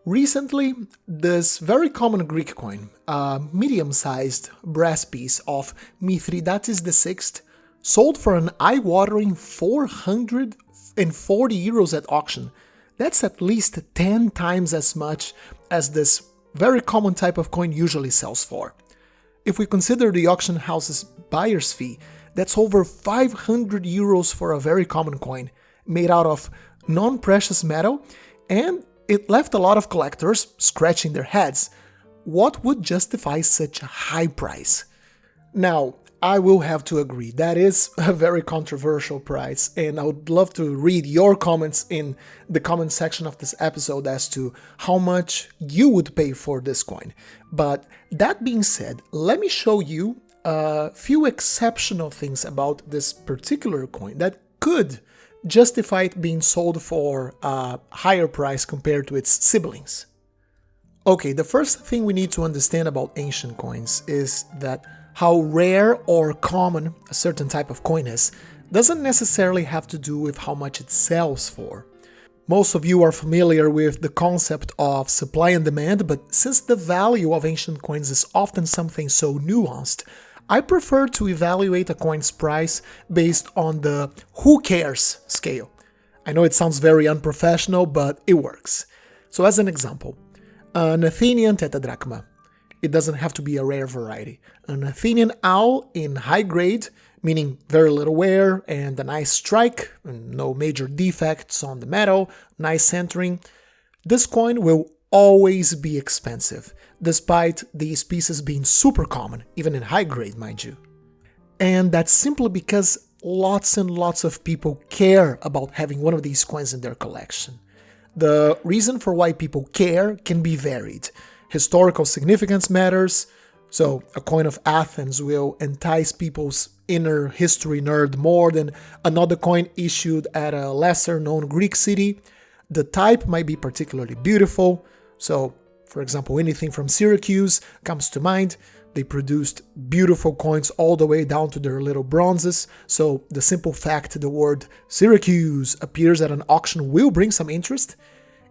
Recently, this very common Greek coin, a medium-sized brass piece of Mithridates VI, sold for an eye-watering 440 euros at auction. That's at least 10 times as much as this very common type of coin usually sells for. If we consider the auction house's buyer's fee, that's over 500 euros for a very common coin, made out of non-precious metal, and it left a lot of collectors scratching their heads. What would justify such a high price? Now, I will have to agree, that is a very controversial price, and I would love to read your comments in the comment section of this episode as to how much you would pay for this coin. But that being said, let me show you a few exceptional things about this particular coin that could justify it being sold for a higher price compared to its siblings. Okay, the first thing we need to understand about ancient coins is that how rare or common a certain type of coin is doesn't necessarily have to do with how much it sells for. Most of you are familiar with the concept of supply and demand, but since the value of ancient coins is often something so nuanced, I prefer to evaluate a coin's price based on the who cares scale. I know it sounds very unprofessional, but it works. So as an example, an Athenian tetradrachma. It doesn't have to be a rare variety. An Athenian owl in high grade, meaning very little wear and a nice strike, no major defects on the metal, nice centering. This coin will always be expensive, despite these pieces being super common, even in high grade, mind you. And that's simply because lots and lots of people care about having one of these coins in their collection. The reason for why people care can be varied. Historical significance matters, so a coin of Athens will entice people's inner history nerd more than another coin issued at a lesser known Greek city. The type might be particularly beautiful, so for example anything from Syracuse comes to mind. They produced beautiful coins all the way down to their little bronzes, so the simple fact the word Syracuse appears at an auction will bring some interest.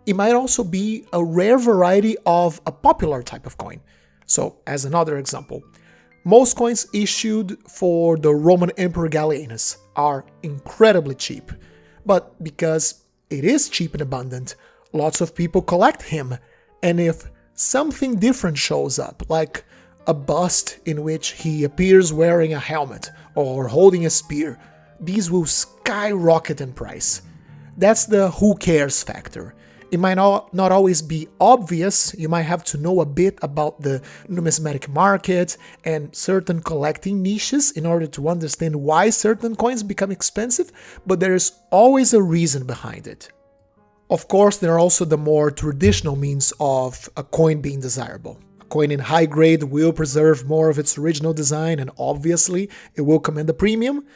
It might also be a rare variety of a popular type of coin. So, as another example, most coins issued for the Roman Emperor Gallienus are incredibly cheap. But because it is cheap and abundant, lots of people collect him. And if something different shows up, like a bust in which he appears wearing a helmet or holding a spear, these will skyrocket in price. That's the who cares factor. It might not always be obvious. You might have to know a bit about the numismatic market and certain collecting niches in order to understand why certain coins become expensive, but there is always a reason behind it. Of course, there are also the more traditional means of a coin being desirable. A coin in high grade will preserve more of its original design, and obviously it will command a premium.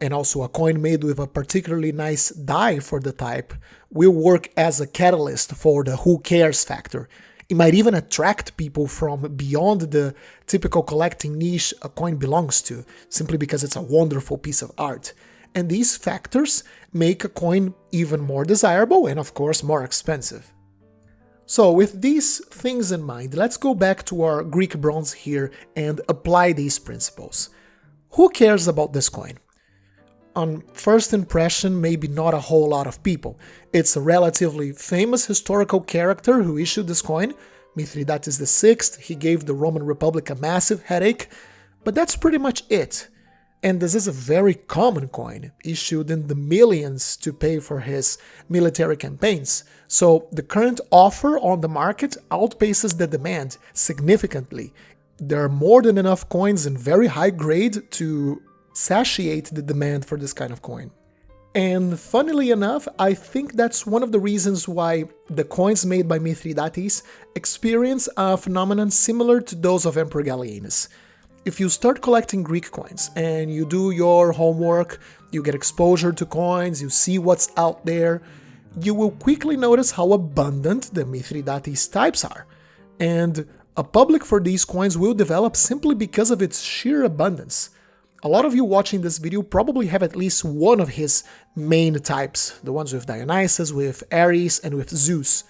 And also a coin made with a particularly nice die for the type will work as a catalyst for the who cares factor. It might even attract people from beyond the typical collecting niche a coin belongs to, simply because it's a wonderful piece of art. And these factors make a coin even more desirable and of course more expensive. So with these things in mind, let's go back to our Greek bronze here and apply these principles. Who cares about this coin? On first impression, maybe not a whole lot of people. It's a relatively famous historical character who issued this coin, Mithridates VI. He gave the Roman Republic a massive headache, but that's pretty much it. And this is a very common coin, issued in the millions to pay for his military campaigns. So the current offer on the market outpaces the demand significantly. There are more than enough coins in very high grade to satiate the demand for this kind of coin. And funnily enough, I think that's one of the reasons why the coins made by Mithridates experience a phenomenon similar to those of Emperor Gallienus. If you start collecting Greek coins and you do your homework, you get exposure to coins, you see what's out there, you will quickly notice how abundant the Mithridates types are. And a public for these coins will develop simply because of its sheer abundance. A lot of you watching this video probably have at least one of his main types, the ones with Dionysus, with Ares, and with Zeus.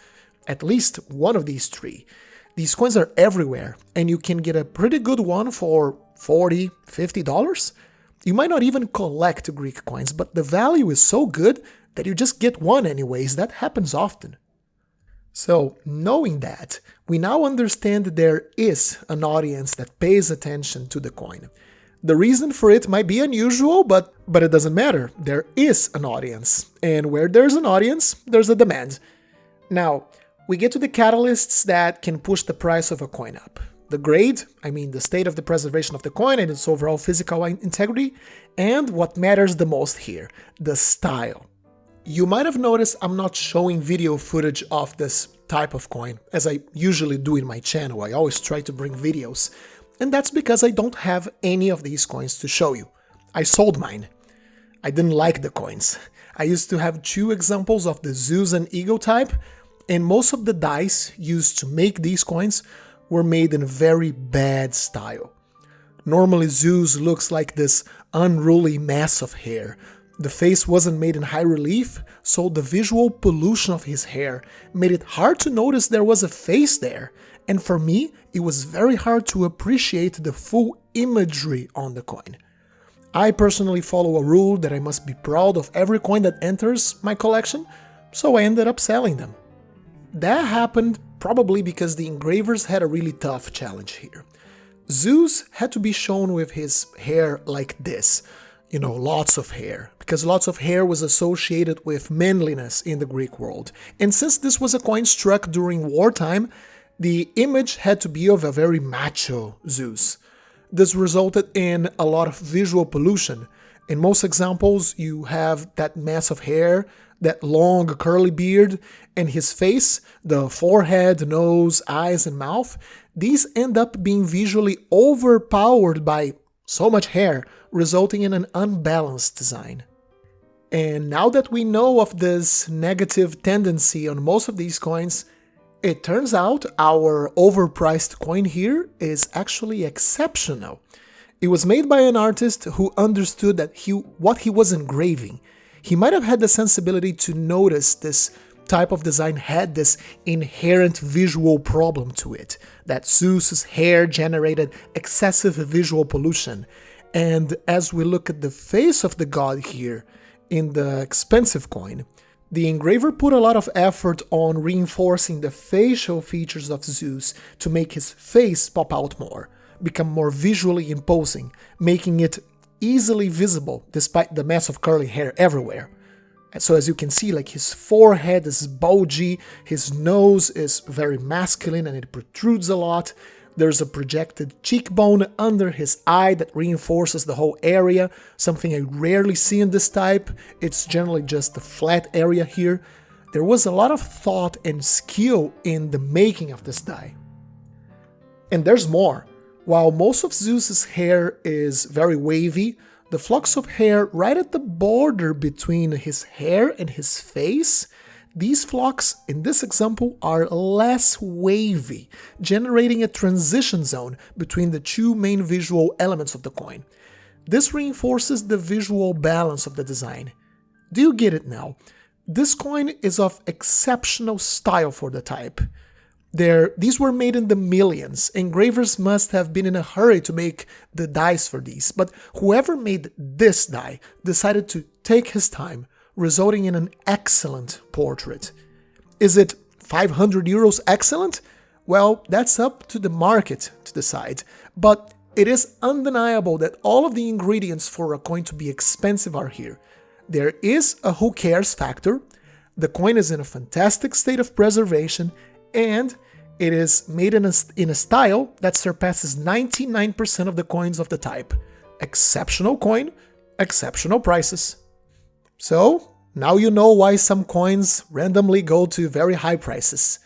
at least one of these three. These coins are everywhere, and you can get a pretty good one for $40, $50. You might not even collect Greek coins, but the value is so good that you just get one anyways. That happens often. So, knowing that, we now understand that there is an audience that pays attention to the coin. The reason for it might be unusual, but it doesn't matter. There is an audience, and where there's an audience, there's a demand. Now, we get to the catalysts that can push the price of a coin up. The grade, I mean the state of the preservation of the coin and its overall physical integrity, and what matters the most here, the style. You might have noticed I'm not showing video footage of this type of coin, as I usually do in my channel. I always try to bring videos, and that's because I don't have any of these coins to show you. I sold mine. I didn't like the coins. I used to have 2 examples of the Zeus and Eagle type, and most of the dice used to make these coins were made in very bad style. Normally Zeus looks like this unruly mass of hair. The face wasn't made in high relief, so the visual pollution of his hair made it hard to notice there was a face there, and for me, it was very hard to appreciate the full imagery on the coin. I personally follow a rule that I must be proud of every coin that enters my collection, so I ended up selling them. That happened probably because the engravers had a really tough challenge here. Zeus had to be shown with his hair like this, lots of hair, because lots of hair was associated with manliness in the Greek world. And since this was a coin struck during wartime, the image had to be of a very macho Zeus. This resulted in a lot of visual pollution. In most examples, you have that mass of hair, that long curly beard, and his face, the forehead, nose, eyes, and mouth. These end up being visually overpowered by so much hair, resulting in an unbalanced design. And now that we know of this negative tendency on most of these coins, it turns out our overpriced coin here is actually exceptional. It was made by an artist who understood that what he was engraving. He might have had the sensibility to notice this type of design had this inherent visual problem to it, that Zeus's hair generated excessive visual pollution. And as we look at the face of the god here in the expensive coin, the engraver put a lot of effort on reinforcing the facial features of Zeus to make his face pop out more, become more visually imposing, making it easily visible despite the mass of curly hair everywhere. And so as you can see, like his forehead is bulgy, his nose is very masculine and it protrudes a lot. There's a projected cheekbone under his eye that reinforces the whole area, something I rarely see in this type. It's generally just a flat area here. There was a lot of thought and skill in the making of this die. And there's more. While most of Zeus's hair is very wavy, the flocks of hair right at the border between his hair and his face, these flocks in this example are less wavy, generating a transition zone between the 2 main visual elements of the coin. This reinforces the visual balance of the design. Do you get it now? This coin is of exceptional style for the type. These were made in the millions. Engravers must have been in a hurry to make the dies for these, but whoever made this die decided to take his time, resulting in an excellent portrait. Is it 500 euros excellent? Well, that's up to the market to decide, but it is undeniable that all of the ingredients for a coin to be expensive are here. There is a who cares factor, the coin is in a fantastic state of preservation, and it is made in a style that surpasses 99% of the coins of the type. Exceptional coin, exceptional prices. So, now you know why some coins randomly go to very high prices.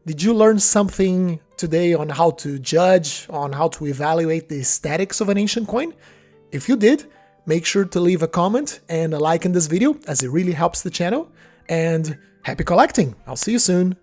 Did you learn something today on how to judge, on how to evaluate the aesthetics of an ancient coin? If you did, make sure to leave a comment and a like in this video, as it really helps the channel. And happy collecting! I'll see you soon!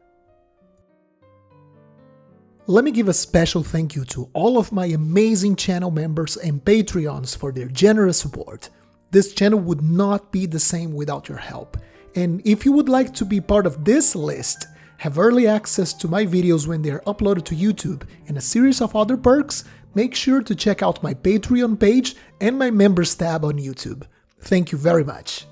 Let me give a special thank you to all of my amazing channel members and Patreons for their generous support. This channel would not be the same without your help. And if you would like to be part of this list, have early access to my videos when they are uploaded to YouTube, and a series of other perks, make sure to check out my Patreon page and my members tab on YouTube. Thank you very much.